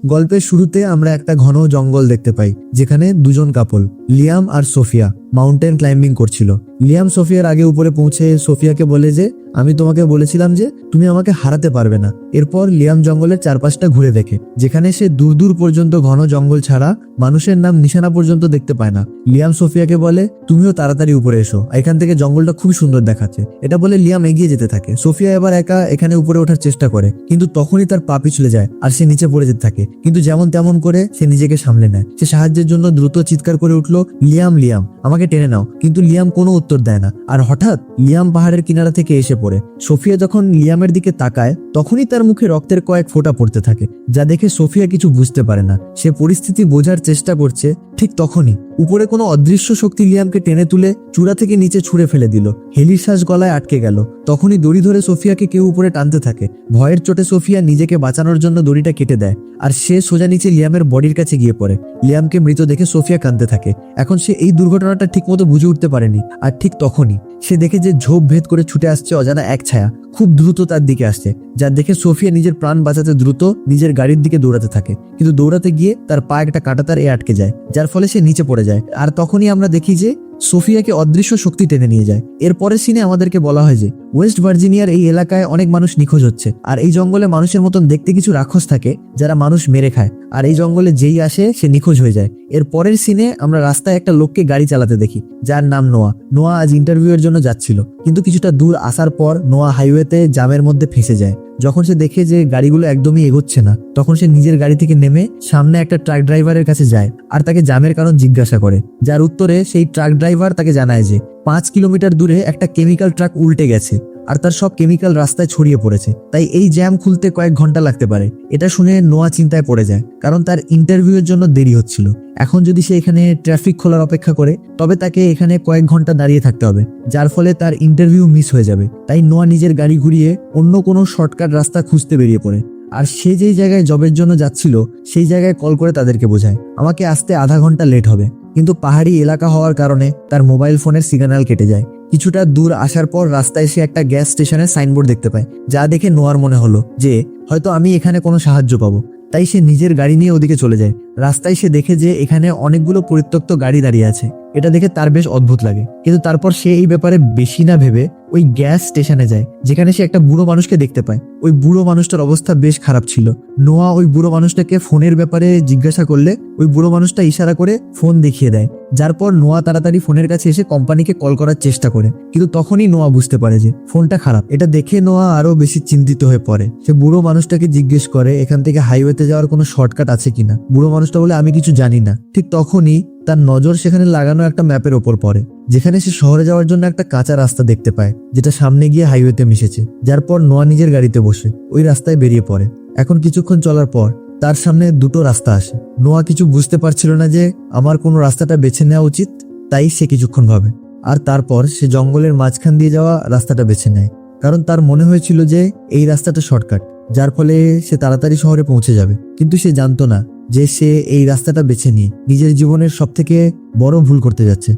গল্পের শুরুতে আমরা একটা ঘন জঙ্গল দেখতে পাই, যেখানে দুজন কাপল লিয়াম আর সোফিয়া মাউন্টেন ক্লাইম্বিং করছিল। লিয়াম সোফিয়ার আগে উপরে পৌঁছে সোফিয়াকে বলে যে আমি তোমাকে বলেছিলাম যে তুমি আমাকে হারাতে পারবে না। এরপর লিয়াম জঙ্গলের চারপাশটা ঘুরে দেখে, যেখানে সে দূর দূর পর্যন্ত ঘন জঙ্গল ছাড়া মানুষের নাম নিশানা পর্যন্ত দেখতে পায় না। লিয়াম সোফিয়াকে বলে তুমিও তাড়াতাড়ি উপরে এসো, এখান থেকে জঙ্গলটা খুবই সুন্দর দেখাচ্ছে। এটা বলে লিয়াম এগিয়ে যেতে থাকে। সোফিয়া এবার একা এখানে উপরে ওঠার চেষ্টা করে, কিন্তু তখনই তার পা পিছলে যায় আর সে নিচে পড়ে যেতে থাকে। কিন্তু যেমন তেমন করে সে নিজেকে সামলে নেয়। সে সাহায্যের জন্য দ্রুত চিৎকার করে উঠলো, লিয়াম লিয়াম আমাকে টেনে নাও। কিন্তু লিয়াম কোনো উত্তর দেয় না। আর হঠাৎ লিয়াম পাহাড়ের কিনারা থেকে এসে পড়ে। সোফিয়া যখন লিয়ামের দিকে তাকায়, তখনই তার মুখে রক্তের কয়েক ফোঁটা পড়তে থাকে, যা দেখে সোফিয়া কিছু বুঝতে পারে না। সে পরিস্থিতি বোঝার চেষ্টা করছে। ঠিক তখনই উপরে কোনো অদৃশ্য শক্তি লিয়ামকে টেনে তুলে চূড়া থেকে নিচে ছুঁড়ে ফেলে দিল। হেলির শ্বাস গলায় আটকে গেল। তখনই দড়ি ধরে সোফিয়াকে কেউ উপরে টানতে থাকে। ভয়ের চোটে সোফিয়া নিজেকে বাঁচানোর জন্য দড়িটা কেটে দেয়, আর সে সোজা নিচে লিয়ামের বডির কাছে গিয়ে পড়ে। লিয়ামকে মৃত দেখে সোফিয়া কাঁদতে থাকে। এখন সে এই দুর্ঘটনাটা ঠিকমতো বুঝে উঠতে পারেনি। আর ঠিক তখনই সে দেখে যে ঝোপ ভেদ করে ছুটে আসছে অজানা এক ছায়া, খুব দ্রুত তার দিকে আসছে। যা দেখে সোফিয়া নিজের প্রাণ বাঁচাতে দ্রুত নিজের গাড়ির দিকে দৌড়াতে থাকে, কিন্তু দৌড়াতে গিয়ে তার পা একটা কাঁটাতার আটকে যায়, যার ফলে সে নিচে পড়ে যায়। আর তখনই আমরা দেখি যে সোফিয়াকে অদৃশ্য শক্তি টেনে নিয়ে যায়। এর পরের সিনে আমাদেরকে বলা হয় যে ওয়েস্ট ভার্জিনিয়ার এই এলাকায় অনেক মানুষ নিখোঁজ হচ্ছে, আর এই জঙ্গলে মানুষের মতন দেখতে কিছু রাক্ষস থাকে যারা মানুষ মেরে খায়, আর এই জঙ্গলে যেই আসে সে নিখোঁজ হয়ে যায়। এর পরের সিনে আমরা রাস্তায় একটা লোককে গাড়ি চালাতে দেখি, যার নাম নোয়া। নোয়া আজ ইন্টারভিউ এর জন্য যাচ্ছিল, কিন্তু কিছুটা দূর আসার পর নোয়া হাইওয়েতে জ্যামের মধ্যে ফেঁসে যায়। যখন সে দেখে যে গাড়িগুলো একদমই এগোচ্ছে না, তখন সে নিজের গাড়ি থেকে নেমে সামনে একটা ট্রাক ড্রাইভারের কাছে যায় আর তাকে জ্যামের কারণ জিজ্ঞাসা করে, যার উত্তরে সেই ট্রাক ড্রাইভার তাকে জানায় যে 5 কিলোমিটার দূরে একটা কেমিক্যাল ট্রাক উল্টে গেছে আর তার সব কেমিক্যাল রাস্তায় ছড়িয়ে পড়েছে, তাই এই জ্যাম খুলতে কয়েক ঘন্টা লাগতে পারে। এটা শুনে নোয়া চিন্তায় পড়ে যায়, কারণ তার ইন্টারভিউ এর জন্য দেরি হচ্ছিল। এখন যদি সে এখানে ট্রাফিক খোলার অপেক্ষা করে, তবে তাকে এখানে কয়েক ঘন্টা দাঁড়িয়ে থাকতে হবে, যার ফলে তার ইন্টারভিউ মিস হয়ে যাবে। তাই নোয়া নিজের গাড়ি ঘুরিয়ে অন্য কোনো শর্টকাট রাস্তা খুঁজতে বেরিয়ে পড়ে। আর সে যেই জায়গায় জবের জন্য যাচ্ছিল সেই জায়গায় কল করে তাদেরকে বোঝায় আমাকে আসতে আধা ঘন্টা লেট হবে। কিন্তু পাহাড়ি এলাকা হওয়ার কারণে তার মোবাইল ফোনের সিগন্যাল কেটে যায়। কিছুটা দূর আসার পর রাস্তায় সে একটা গ্যাস স্টেশনের সাইনবোর্ড দেখতে পায়, যা দেখে নোয়ার মনে হলো যে হয়তো আমি এখানে কোনো সাহায্য পাবো। তাই সে নিজের গাড়ি নিয়ে ওদিকে চলে যায়। রাস্তায় সে দেখে যে এখানে অনেকগুলো পরিত্যক্ত গাড়ি দাঁড়িয়ে আছে। এটা দেখে তার বেশ অদ্ভুত লাগে, কিন্তু তারপর সে এই ব্যাপারে বেশি না ভেবে ওই গ্যাস স্টেশনে যায়, যেখানে সে একটা বুড়ো মানুষকে দেখতে পায়। ওই বুড়ো মানুষটার অবস্থা বেশ খারাপ ছিল। নোয়া ওই বুড়ো মানুষটাকে ফোনের ব্যাপারে জিজ্ঞাসা করলে ওই বুড়ো মানুষটা ইশারা করে ফোন দেখিয়ে দেয়, যার পর নোয়া তাড়াতাড়ি ফোনের কাছে এসে কোম্পানিকে কল করার চেষ্টা করে। কিন্তু তখনই নোয়া বুঝতে পারে যে ফোনটা খারাপ। এটা দেখে নোয়া আরো বেশি চিন্তিত হয়ে পড়ে। সে বুড়ো মানুষটাকে জিজ্ঞেস করে এখান থেকে হাইওয়েতে যাওয়ার কোনো শর্টকাট আছে কিনা। বুড়ো মানুষটা বলে আমি কিছু জানি না। ঠিক তখনই তার নজর সেখানে লাগানো একটা ম্যাপের ওপর পড়ে, যেখানে সে শহরে যাওয়ার জন্য একটা কাঁচা রাস্তা দেখতে পায়, যেটা সামনে গিয়ে হাইওয়েতে মিশেছে। যার পর নোয়া নিজের গাড়িতে বসে ওই রাস্তায় বেরিয়ে পড়ে। এখন কিছুক্ষণ চলার পর তার সামনে দুটো রাস্তা আসে। নোয়া কিছু বুঝতে পারছিল না যে আমার কোন রাস্তাটা বেছে নেওয়া উচিত, তাই সে কিছুক্ষণ ভাবে। আর তারপর সে জঙ্গলের মাঝখান দিয়ে যাওয়া রাস্তাটা বেছে নেয়, কারণ তার মনে হয়েছিল যে এই রাস্তাটা শর্টকাট, যার ফলে সে তাড়াতাড়ি শহরে পৌঁছে যাবে। কিন্তু সে জানতো না যে সে এই রাস্তাটা বেছে নিয়ে নিজের জীবনের সব থেকে বড় ভুল করতে যাচ্ছে।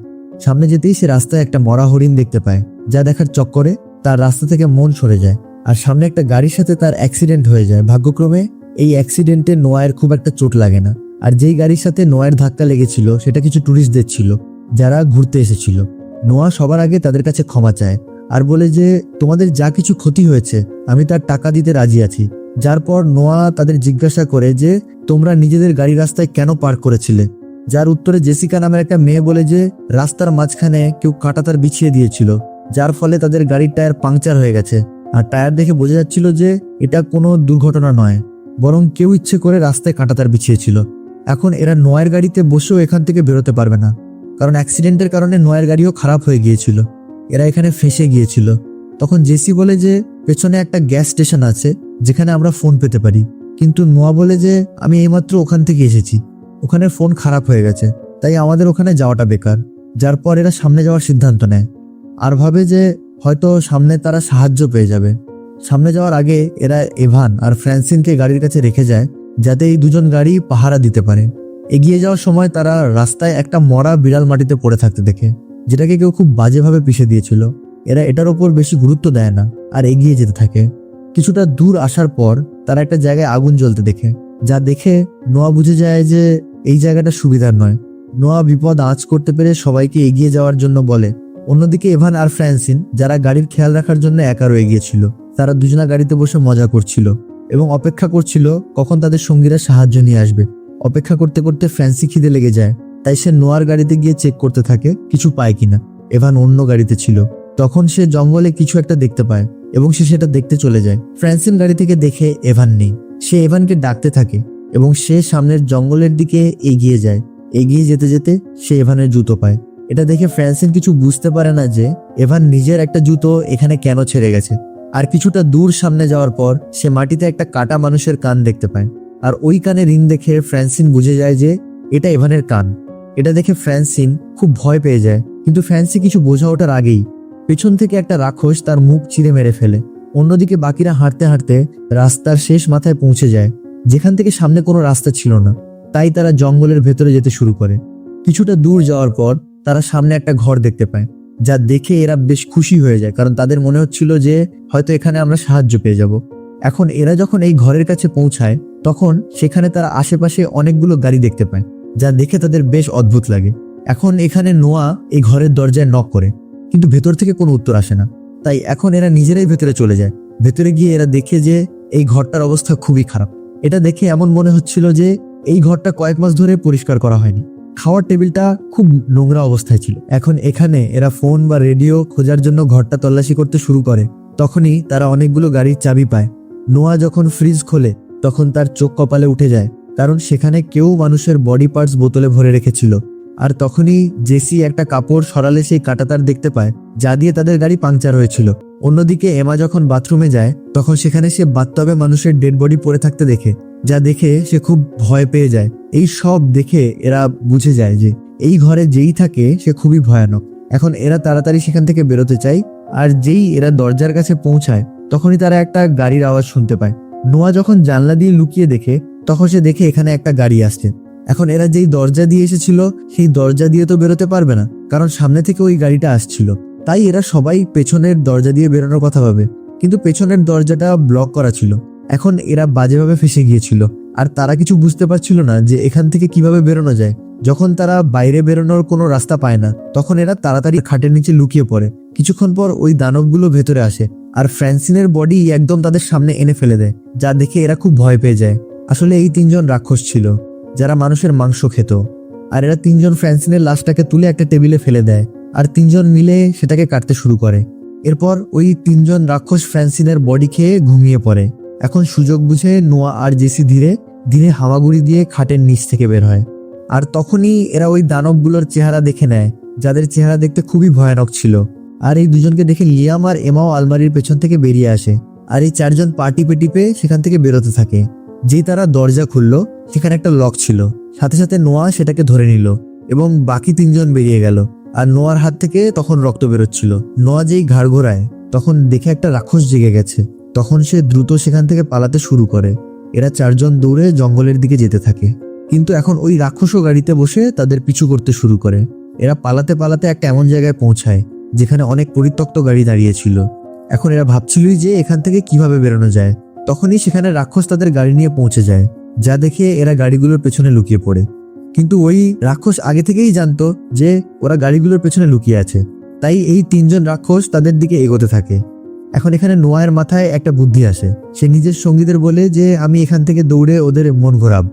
সামনে যেতেই সে রাস্তায় একটা মরা হরিণ দেখতে পায়, যা দেখার চক্করে তার রাস্তা থেকে মন সরে যায়। আর সামনে একটা গাড়ির সাথে তার অ্যাক্সিডেন্ট হয়ে যায়। ভাগ্যক্রমে এই অ্যাক্সিডেন্টে নোয়ার খুব একটা চোট লাগে না। আর যেই গাড়ির সাথে নোয়ার ধাক্কা লেগেছিল সেটা কিছু ট্যুরিস্টদের ছিল, যারা ঘুরতে এসেছিল। নোয়া সবার আগে তাদের কাছে ক্ষমা চায় আর বলে যে তোমাদের যা কিছু ক্ষতি হয়েছে আমি তার টাকা দিতে রাজি আছি। যার পর নোয়া তাদের জিজ্ঞাসা করে যে তোমরা নিজেদের গাড়ি রাস্তায় কেন পার্ক করেছিলে, যার উত্তরে জেসিকা নামের একটা মেয়ে বলে যে রাস্তার মাঝখানে কেউ কাঁটাতার বিছিয়ে দিয়েছিল, যার ফলে তাদের গাড়ির টায়ার পাংচার হয়ে গেছে। আর টায়ার দেখে বোঝা যাচ্ছিল যে এটা কোনো দুর্ঘটনা নয়, বরং কেউ ইচ্ছে করে রাস্তায় কাঁটাতার বিছিয়েছিল। এখন এরা নোয়ের গাড়িতে বসেও এখান থেকে বেরোতে পারবে না, কারণ অ্যাক্সিডেন্টের কারণে নোয়ের গাড়িও খারাপ হয়ে গিয়েছিল। এরা এখানে ফেঁসে গিয়েছিল। তখন জেসি বলে যে পেছনে একটা গ্যাস স্টেশন আছে যেখানে আমরা ফোন পেতে পারি, কিন্তু নোয়া বলে যে আমি এইমাত্র ওখান থেকে এসেছি, ওখানে ফোন খারাপ হয়ে গেছে, তাই আমাদের ওখানে যাওয়াটা বেকার। যার পর এরা সামনে যাওয়ার সিদ্ধান্ত নেয় আর ভাবে যে হয়তো সামনে তারা সাহায্য পেয়ে যাবে। সামনে যাওয়ার আগে এরা এভান আর ফ্রান্সিনকে গাড়ির কাছে রেখে যায়, যাতে এই দুজন গাড়ি পাহারা দিতে পারে। এগিয়ে যাওয়ার সময় তারা রাস্তায় একটা মরা বিড়াল মাটিতে পড়ে থাকতে দেখে, যেটাকে কেউ খুব বাজেভাবে পিষে দিয়েছিল। এরা এটার ওপর বেশি গুরুত্ব দেয় না আর এগিয়ে যেতে থাকে। কিছুটা দূর আসার পর তারা একটা জায়গায় আগুন জ্বলতে দেখে। যা দেখে নোয়া বুঝে যায় যে এই জায়গাটা সুবিধার নয়। নোয়া বিপদ আঁচ করতে পেরে সবাইকে এগিয়ে যাওয়ার জন্য বলে। অন্যদিকে এভান আর ফ্রান্সিন, যারা গাড়ির খেয়াল রাখার জন্য একা রয়ে গিয়েছিল, তারা দুজনা গাড়িতে বসে মজা করছিল এবং অপেক্ষা করছিল কখন তাদের সঙ্গীরা সাহায্য নিয়ে আসবে। অপেক্ষা করতে করতে ফ্রান্সি খিদে লেগে যায়, তাই সে নোয়ার গাড়িতে গিয়ে চেক করতে থাকে কিছু পায় কিনা। এভান অন্য গাড়িতে ছিল। তখন সে জঙ্গলে কিছু একটা দেখতে পায় এবং সে সেটা দেখতে চলে যায়। ফ্রান্সিন গাড়ি থেকে দেখে এভান নেই। সে এভানকে ডাকতে থাকে এবং সে সামনের জঙ্গলের দিকে এগিয়ে যায়। এগিয়ে যেতে যেতে সে এভানের জুতো পায়। এটা দেখে ফ্রান্সিন কিছু বুঝতে পারে না যে এভান নিজের একটা জুতো এখানে কেন ছেড়ে গেছে। আর কিছুটা দূর সামনে যাওয়ার পর সে মাটিতে একটা কাটা মানুষের কান দেখতে পায়। আর ওই কানে রিং দেখে ফ্রান্সিন বুঝে যায় যে এটা এভানের কান। এটা দেখে ফ্রান্সিন খুব ভয় পেয়ে যায়, কিন্তু ফ্রান্সি কিছু বোঝা ওঠার আগেই পেছন থেকে একটা রাক্ষস তার মুখ চিরে মেরে ফেলে। অন্যদিকে বাকিরা হাঁটতে হাঁটতে রাস্তার শেষ মাথায় পৌঁছে যায়, যেখান থেকে সামনে কোনো রাস্তা ছিল না। তাই তারা জঙ্গলের ভেতরে যেতে শুরু করে। কিছুটা দূর যাওয়ার পর তারা সামনে একটা ঘর দেখতে পায়, যা দেখে এরা বেশ খুশি হয়ে যায়, কারণ তাদের মনে হচ্ছিল যে হয়তো এখানে আমরা সাহায্য পেয়ে যাব। এখন এরা যখন এই ঘরের কাছে পৌঁছায় তখন সেখানে তারা আশেপাশে অনেকগুলো গাড়ি দেখতে পায়, যা দেখে তাদের বেশ অদ্ভুত লাগে। এখন এখানে নোয়া এই ঘরের দরজায় নক করে, কিন্তু ভেতর থেকে কোনো উত্তর আসে না। তাই এখন এরা নিজেরাই ভেতরে চলে যায়। ভেতরে গিয়ে এরা দেখে যে এই ঘরটার অবস্থা খুবই খারাপ। এটা দেখে এমন মনে হচ্ছিল যে এই ঘরটা কয়েক মাস ধরে পরিষ্কার করা হয়নি। খাওয়ার টেবিলটা খুব নোংরা অবস্থায় ছিল। এখন এখানে এরা ফোন বা রেডিও খোঁজার জন্য ঘরটা তল্লাশি করতে শুরু করে। তখনই তারা অনেকগুলো গাড়ির চাবি পায়। নোয়া যখন ফ্রিজ খোলে তখন তার চোখ কপালে উঠে যায়, কারণ সেখানে কেউ মানুষের বডি পার্টস বোতলে ভরে রেখেছিল। আর তখনই জেসি একটা কাপড় সরালে সেই কাঁটাতার দেখতে পায়, যা দিয়ে তাদের গাড়ি পাংচার হয়েছিল। অন্যদিকে এমা যখন বাথরুমে যায় তখন সেখানে সে বাথটবে মানুষের ডেড বডি পড়ে থাকতে দেখে, যা দেখে সে খুব ভয় পেয়ে যায়। এই সব দেখে এরা বুঝে যায় যে এই ঘরে যেই থাকে সে খুবই ভয়ানক। এখন এরা তাড়াতাড়ি সেখান থেকে বেরোতে চায়, আর যেই এরা দরজার কাছে পৌঁছায় তখনই তারা একটা গাড়ির আওয়াজ শুনতে পায়। নোয়া যখন জানলা দিয়ে লুকিয়ে দেখে তখন সে দেখে এখানে একটা গাড়ি আসছে। এখন এরা যেই দরজা দিয়ে এসেছিল সেই দরজা দিয়ে তো বেরোতে পারবে না, কারণ সামনে থেকে ওই গাড়িটা আসছিল। তাই এরা সবাই পেছনের দরজা দিয়ে বেরোনোর কথা ভাবে, কিন্তু পেছনের দরজাটা ব্লক করা ছিল। এখন এরা বাজেভাবে ফেসে গিয়েছিল, আর তারা কিছু বুঝতে পারছিল না যে এখান থেকে কিভাবে বেরোনো যায়। যখন তারা বাইরে বেরোনোর কোনো রাস্তা পায় না তখন এরা তাড়াতাড়ি খাটের নিচে লুকিয়ে পড়ে। কিছুক্ষণ পর ওই দানবগুলো ভেতরে আসে আর ফ্রান্সিনের বডি একদম তাদের সামনে এনে ফেলে দেয়, যা দেখে এরা খুব ভয় পেয়ে যায়। আসলে এই তিনজন রাক্ষস ছিল যারা মানুষের মাংস খেত, আর এরা তিনজন ফ্রান্সিনের লাশটাকে তুলে একটা টেবিলে ফেলে দেয় আর তিনজন মিলে সেটাকে কাটতে শুরু করে। এরপর ওই তিনজন রাক্ষস ফ্রান্সিনের বডি খেয়ে ঘুমিয়ে পড়ে। এখন সুযোগ বুঝে নোয়া আর জেসি ধীরে ধীরে হামাগুড়ি দিয়ে খাটের নিচ থেকে বের হয়। আর তখনই এরা ওই দানবগুলোর চেহারা দেখে নেয়, যাদের চেহারা দেখতে খুবই ভয়ানক ছিল। আর এই দুজনকে দেখে লিয়াম আর এমাও আলমারির পেছন থেকে বেরিয়ে আসে, আর এই চারজন পার্টি পেটিপে সেখান থেকে বেরোতে থাকে। যেই তারা দরজা খুললো সেখানে একটা লক ছিল। সাথে সাথে নোয়া সেটাকে ধরে নিল এবং বাকি তিনজন বেরিয়ে গেল। আর নোয়ার হাত থেকে তখন রক্ত বেরোচ্ছিল। নোয়া যেই ঘাড় ঘোরায় তখন দেখে একটা রাক্ষস জেগে গেছে। তখন সে দ্রুত সেখান থেকে পালাতে শুরু করে। এরা চারজন দৌড়ে জঙ্গলের দিকে যেতে থাকে, কিন্তু এখন ওই রাক্ষসও গাড়িতে বসে তাদের পিছু করতে শুরু করে। এরা পালাতে পালাতে একটা এমন জায়গায় পৌঁছায় যেখানে অনেক পরিত্যক্ত গাড়ি দাঁড়িয়েছিল। এখন এরা ভাবছিলই যে এখান থেকে কিভাবে বেরোনো যায়। তখনই সেখানে রাক্ষস তাদের গাড়ি নিয়ে পৌঁছে যায়, যা দেখে এরা গাড়িগুলোর পেছনে লুকিয়ে পড়ে। কিন্তু ওই রাক্ষস আগে থেকেই জানতো যে ওরা গাড়িগুলোর পেছনে লুকিয়ে আছে, তাই এই তিনজন রাক্ষস তাদের দিকে এগোতে থাকে। এখন এখানে নোয়ার মাথায় একটা বুদ্ধি আসে। সে নিজের সঙ্গীদের বলে যে আমি এখান থেকে দৌড়ে ওদের মন ঘোরাব,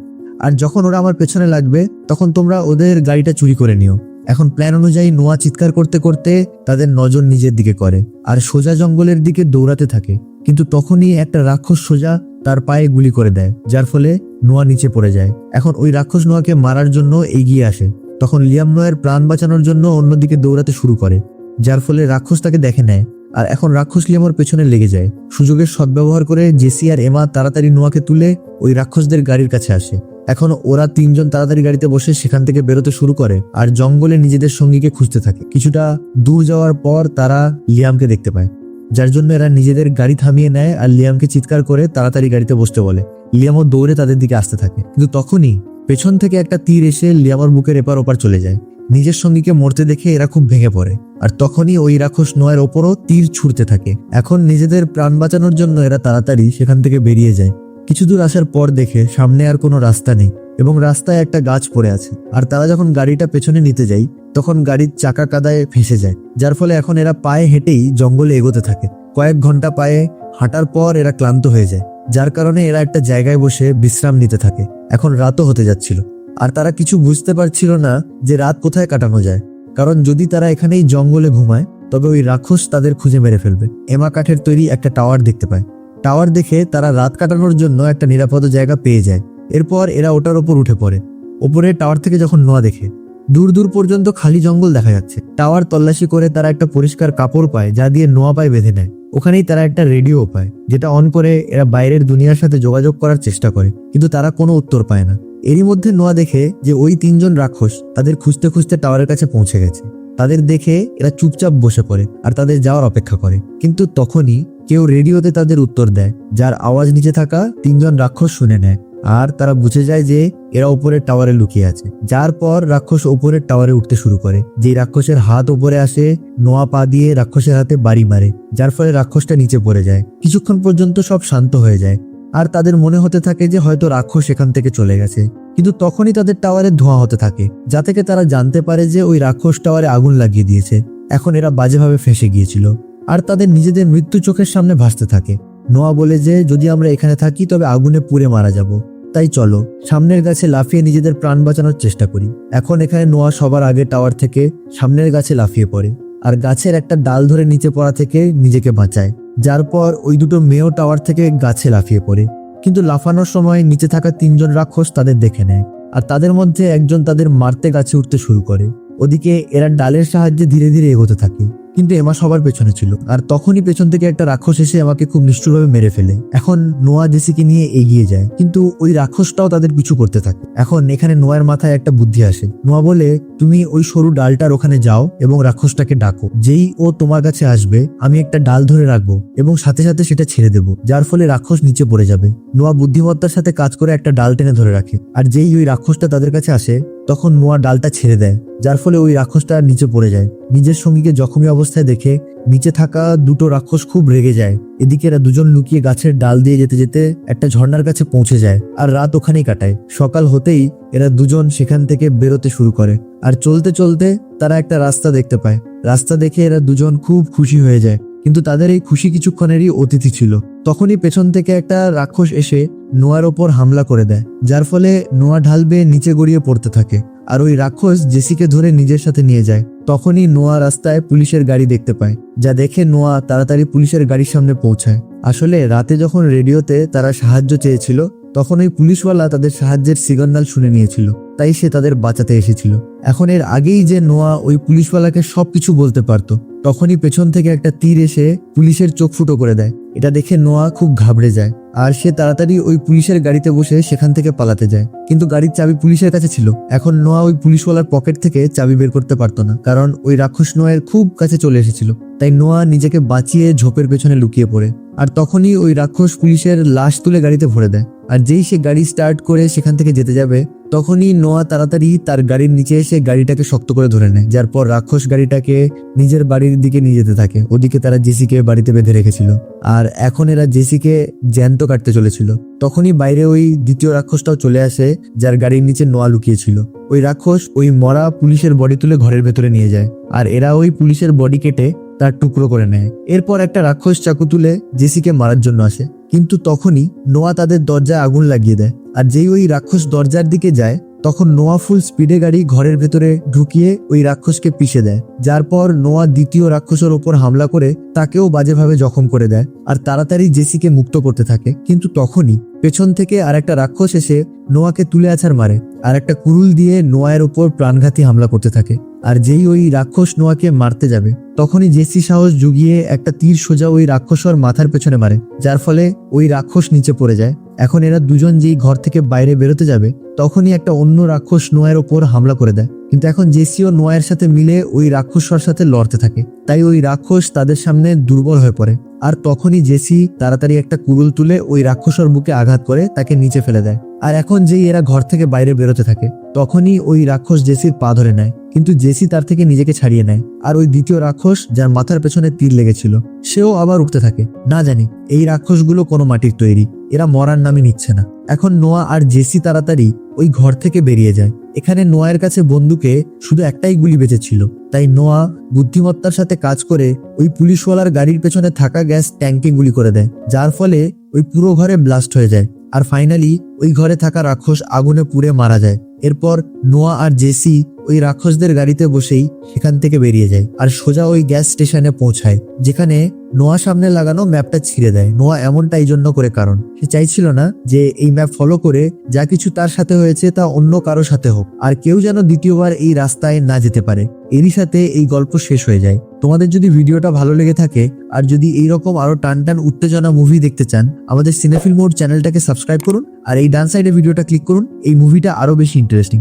আর যখন ওরা আমার পেছনে লাগবে তখন তোমরা ওদের গাড়িটা চুরি করে নিও। এখন প্ল্যান অনুযায়ী নোয়া চিৎকার করতে করতে তাদের নজর নিজের দিকে করে আর সোজা জঙ্গলের দিকে দৌড়াতে থাকে। কিন্তু তখনই একটা রাক্ষস সোজা তার পায়ে গুলি করে দেয়, যার ফলে নোয়া নিচে পড়ে যায়। এখন ওই রাক্ষস নোয়াকে মারার জন্য এগিয়ে আসে। তখন লিয়াম নোয়ের প্রাণ বাঁচানোর জন্য অন্যদিকে দৌড়াতে শুরু করে, যার ফলে রাক্ষস তাকে দেখে নেয়। আর এখন রাক্ষস লিয়ামের পেছনে লেগে যায়। সুযোগের সদ্ব্যবহার করে জেসি আর এমা তাড়াতাড়ি নোয়াকে তুলে ওই রাক্ষসদের গাড়ির কাছে আসে। এখন ওরা তিনজন তাড়াতাড়ি গাড়িতে বসে সেখান থেকে বেরোতে শুরু করে আর জঙ্গলে নিজেদের সঙ্গীকে খুঁজতে থাকে। কিছুটা দূর যাওয়ার পর তারা লিয়ামকে দেখতে পায়, যার জন্য এরা নিজেদের গাড়ি থামিয়ে নেয় আর লিয়ামকে চিৎকার করে তাড়াতাড়ি গাড়িতে বসতে বলে। লিয়ামও দৌড়ে তাদের দিকে আসতে থাকে, কিন্তু তখনই পেছন থেকে একটা তীর এসে লিয়ামের বুকের এপার ওপার চলে যায়। নিজের সঙ্গীকে মরতে দেখে এরা খুব ভেঙে পড়ে, আর তখনই ওই রাক্ষস নোয়ের ওপরও তীর ছুঁড়তে থাকে। এখন নিজেদের প্রাণ বাঁচানোর জন্য এরা তাড়াতাড়ি সেখান থেকে বেরিয়ে যায়, কিছু দূর আসার পর দেখে সামনে আর কোনো রাস্তা নেই এবং রাস্তায় একটা গাছ পড়ে আছে। আর তারা যখন গাড়িটা পেছনে নিতে যায় তখন গাড়ির চাকা কাদায় ফেঁসে যায়, যার ফলে এখন এরা পায়ে হেঁটেই জঙ্গলে এগোতে থাকে। কয়েক ঘন্টা পায়ে হাঁটার পর এরা ক্লান্ত হয়ে যায়, যার কারণে এরা একটা জায়গায় বসে বিশ্রাম নিতে থাকে। এখন রাতও হতে যাচ্ছিল আর তারা কিছু বুঝতে পারছিল না যে রাত কোথায় কাটানো যায়, কারণ যদি তারা এখানেই জঙ্গলে ঘুমায় তবে ওই রাক্ষস তাদের খুঁজে মেরে ফেলবে। এমা কাঠের তৈরি একটা টাওয়ার দেখতে পায়। টাওয়ার দেখে তারা রাত কাটানোর জন্য একটা নিরাপদ জায়গা পেয়ে যায়। এরপর এরা ওটার ওপর উঠে পড়ে। ওপরে টাওয়ার থেকে যখন নোয়া দেখে দূর দূর পর্যন্ত খালি জঙ্গল দেখা যাচ্ছে। টাওয়ার তল্লাশি করে তারা একটা পরিষ্কার কাপড় পায় যা দিয়ে নোয়া পায় বেঁধে নেয়। ওখানেই তারা একটা রেডিও পায়, যেটা অন করে এরা বাইরের দুনিয়ার সাথে যোগাযোগ করার চেষ্টা করে, কিন্তু তারা কোনো উত্তর পায় না। এরই মধ্যে নোয়া দেখে যে ওই তিনজন রাক্ষস তাদের খুঁজতে খুঁজতে টাওয়ারের কাছে পৌঁছে গেছে। তাদের দেখে এরা চুপচাপ বসে পড়ে আর তাদের যাওয়ার অপেক্ষা করে, কিন্তু তখনই কেউ রেডিওতে তাদের উত্তর দেয়, যার আওয়াজ নিচে থাকা তিনজন রাক্ষস শুনে নেয়। আর তারা বুঝে যায় যে এরা উপরের টাওয়ারে লুকিয়ে আছে। যার পর রাক্ষস উপরের টাওয়ারে উঠতে শুরু করে। যেই রাক্ষসের হাত উপরে আসে, নোয়া পা দিয়ে রাক্ষসের হাতে বাড়ি মারে, যার ফলে রাক্ষসটা নিচে পড়ে যায়। কিছুক্ষণ পর্যন্ত সব শান্ত হয়ে যায় আর তাদের মনে হতে থাকে যে হয়তো রাক্ষস এখান থেকে চলে গেছে। কিন্তু তখনই তাদের টাওয়ারে ধোঁয়া হতে থাকে, যা থেকে তারা জানতে পারে যে ওই রাক্ষস টাওয়ারে আগুন লাগিয়ে দিয়েছে। এখন এরা বাজেভাবে ফেঁসে গিয়েছিল আর তাদের নিজেদের মৃত্যু চোখের সামনে ভাসতে থাকে। নোয়া বলে যে যদি আমরা এখানে থাকি তবে আগুনে পুড়ে মারা যাব, তাই চলো সামনের গাছে লাফিয়ে নিজেদের প্রাণ বাঁচানোর চেষ্টা করি। এখন এখানে নোয়া সবার আগে টাওয়ার থেকে সামনের গাছে লাফিয়ে পড়ে আর গাছের একটা ডাল ধরে নিচে পড়া থেকে নিজেকে বাঁচায়। যার পর ওই দুটো মেয়েও টাওয়ার থেকে গাছে লাফিয়ে পড়ে, কিন্তু লাফানোর সময় নিচে থাকা তিনজন রাক্ষস তাদের দেখে নেয় আর তাদের মধ্যে একজন তাদের মারতে গাছে উঠতে শুরু করে। ওদিকে এরা ডালের সাহায্যে ধীরে ধীরে এগোতে থাকে, কিন্তু এমা সবার পেছনে ছিল। আর তখনই পেছন থেকে একটা রাক্ষস এসে আমাকে খুব নিষ্ঠুরভাবে মেরে ফেলে। এখন নোয়া জেসিকে নিয়ে এগিয়ে যায়, কিন্তু ওই রাক্ষসটাও তাদের পিছু করতে থাকে। এখন এখানে নোয়ার মাথায় একটা বুদ্ধি আসে। নোয়া বলে, তুমি ওই সরু ডালটার ওখানে যাও এবং রাক্ষসটাকে ডাকো। যেই ও তোমার কাছে আসবে আমি একটা ডাল ধরে রাখবো এবং সাথে সাথে সেটা ছেড়ে দেবো, যার ফলে রাক্ষস নিচে পড়ে যাবে। নোয়া বুদ্ধিমত্তার সাথে কাজ করে একটা ডাল টেনে ধরে রাখে, আর যেই ওই রাক্ষসটা তাদের কাছে আসে তখন নোয়া ডালটা ছেড়ে দেয়, যার ফলে ওই রাক্ষসটা নিচে পড়ে যায়। নিজের সঙ্গীকে জখমি অবস্থায় দেখে নিচে থাকা দুটো রাক্ষস খুব রেগে যায়। এদিকে এরা দুজন লুকিয়ে গাছের ডাল দিয়ে যেতে যেতে একটা ঝর্ণার কাছে পৌঁছে যায় আর রাত ওখানেই কাটায়। সকাল হতেই এরা দুজন সেখান থেকে বেরোতে শুরু করে আর চলতে চলতে তারা একটা রাস্তা দেখতে পায়। রাস্তা দেখে এরা দুজন খুব খুশি হয়ে যায়, কিন্তু তাদের এই খুশি কিছুক্ষণেরই অতিথি ছিল। তখনই পেছন থেকে একটা রাক্ষস এসে নোয়ার ওপর হামলা করে দেয়, যার ফলে নোয়া ঢাল বেয়ে নিচে গড়িয়ে পড়তে থাকে আর ওই রাক্ষস জেসিকে ধরে নিজের সাথে নিয়ে যায়। তখনই নোয়া রাস্তায় পুলিশের গাড়ি দেখতে পায়, যা দেখে নোয়া তাড়াতাড়ি পুলিশের গাড়ির সামনে পৌঁছায়। আসলে রাতে যখন রেডিওতে তারা সাহায্য চেয়েছিল তখন ওই পুলিশওয়ালা তাদের সাহায্যের সিগন্যাল শুনে নিয়েছিল, তাই সে তাদের বাঁচাতে এসেছিল। এখন এর আগেই যে নোয়া ওই পুলিশওয়ালাকে সবকিছু বলতে পারতো, তখনই পেছন থেকে একটা তীর এসে পুলিশের চোখ ফুটো করে দেয়। এটা দেখে নোয়া খুব ঘাবড়ে যায় আর সে তাড়াতাড়ি ওই পুলিশের গাড়িতে বসে সেখান থেকে পালাতে যায়, কিন্তু গাড়ির চাবি পুলিশের কাছে ছিল। এখন নোয়া ওই পুলিশওয়ালার পকেট থেকে চাবি বের করতে পারতো না, কারণ ওই রাক্ষস নোয়ের খুব কাছে চলে এসেছিল। তাই নোয়া নিজেকে বাঁচিয়ে ঝোপের পেছনে লুকিয়ে পড়ে। আর তখনই ওই রাক্ষস পুলিশের লাশ তুলে গাড়িতে ভরে দেয়। আর যেই সে গাড়ি স্টার্ট করে সেখান থেকে যেতে যাবে তখনই নোয়া তাড়াতাড়ি তার গাড়ির নিচে এসে গাড়িটাকে শক্ত করে ধরে নেয়, যার পর রাক্ষস গাড়িটাকে নিজের বাড়ির দিকে নিয়ে যেতে থাকে। ওদিকে তারা জেসিকে বাড়িতে বেঁধে রেখেছিল আর এখন এরা জেসিকে জ্যান্ত কাটতে চলেছিল। তখনই বাইরে ওই দ্বিতীয় রাক্ষসটাও চলে আসে, যার গাড়ির নিচে নোয়া লুকিয়েছিল। ওই রাক্ষস ওই মরা পুলিশের বডি তুলে ঘরের ভেতরে নিয়ে যায় আর এরা ওই পুলিশের বডি কেটে তার টুকরো করে নেয়। এরপর একটা রাক্ষস চাকু তুলে জেসিকে মারার জন্য আসে, কিন্তু তখনই নোয়া তাদের দরজায় আগুন লাগিয়ে দেয়। আর যেই ওই রাক্ষস দরজার দিকে যায় তখন নোয়া ফুল স্পিডে গাড়ি ঘরের ভেতরে ঢুকিয়ে ওই রাক্ষসকে পিষে দেয়, যার পর নোয়া দ্বিতীয় রাক্ষসের ওপর হামলা করে তাকেও বাজেভাবে জখম করে দেয় আর তাড়াতাড়ি জেসিকে মুক্ত করতে থাকে। কিন্তু তখনই পেছন থেকে আর একটা রাক্ষস এসে নোয়াকে তুলে আছাড় মারে আর একটা কুড়ুল দিয়ে নোয়ার ওপর প্রাণঘাতী হামলা করতে থাকে। আর যেই ওই রাক্ষস নোয়াকে মারতে যাবে তখনই জেসি সাহস জুগিয়ে একটা তীর সোজা ওই রাক্ষসর মাথার পেছনে মারে, যার ফলে ওই রাক্ষস নিচে পড়ে যায়। এখন এরা দুজন যেই ঘর থেকে বাইরে বেরোতে যাবে তখনই একটা অন্য রাক্ষস নোয়ের ওপর হামলা করে দেয়, কিন্তু এখন জেসি ও নোয়ের সাথে মিলে ওই রাক্ষসর সাথে লড়তে থাকে। তাই ওই রাক্ষস তাদের সামনে দুর্বল হয়ে পড়ে আর তখনই জেসি তাড়াতাড়ি একটা কুড়ুল তুলে ওই রাক্ষসর বুকে আঘাত করে তাকে নিচে ফেলে দেয়। আর এখন যেই এরা ঘর থেকে বাইরে বেরোতে থাকে তখনই ওই রাক্ষস জেসির পা ধরে নেয় কিন্তু জেসি তার থেকে নিজেকে ছাড়িয়ে নেয়। আর ওই দ্বিতীয় রাক্ষস যার মাথার পেছনে তীর লেগেছিল সেও আবার উঠতে থাকে। না জানি এই রাক্ষসগুলো কোনো মাটির তৈরি, এরা মরার নামই নিচ্ছে না। এখন নোয়া আর জেসি তাড়াতাড়ি ওই ঘর থেকে বেরিয়ে যায়। এখানে নোয়ার কাছে বন্দুকে শুধু একটাই গুলি বেঁচেছিল, তাই নোয়া বুদ্ধিমত্তার সাথে কাজ করে ওই পুলিশওয়ালার গাড়ির পেছনে থাকা গ্যাস ট্যাঙ্কে গুলি করে দেয়, যার ফলে ওই পুরো ঘরে ব্লাস্ট হয়ে যায়। আর ফাইনালি ওই ঘরে থাকা রাক্ষস আগুনে পুড়ে মারা যায়। এরপর নোয়া আর জেসি ওই রাক্ষসদের গাড়িতে বসেই সেখান থেকে বেরিয়ে যায় আর সোজা ওই গ্যাস স্টেশনে পৌঁছায়, যেখানে নোয়া সামনে লাগানো ম্যাপটা ছিঁড়ে দেয়। নোয়া এমনটা এই জন্য করে কারণ সে চাইছিল না যে এই ম্যাপ ফলো করে যা কিছু তার সাথে হয়েছে তা অন্য কারো সাথে হোক, আর কেউ যেন দ্বিতীয়বার এই রাস্তায় না যেতে পারে। এরই সাথে এই গল্প শেষ হয়ে যায়। তোমাদের যদি ভিডিওটা ভালো লেগে থাকে আর যদি এইরকম আরো টান টান উত্তেজনা মুভি দেখতে চান, আমাদের সিনেফিল মোড চ্যানেলটাকে সাবস্ক্রাইব করুন আর এই ডান সাইডে ভিডিওটা ক্লিক করুন। এই মুভিটা আরো বেশি ইন্টারেস্টিং।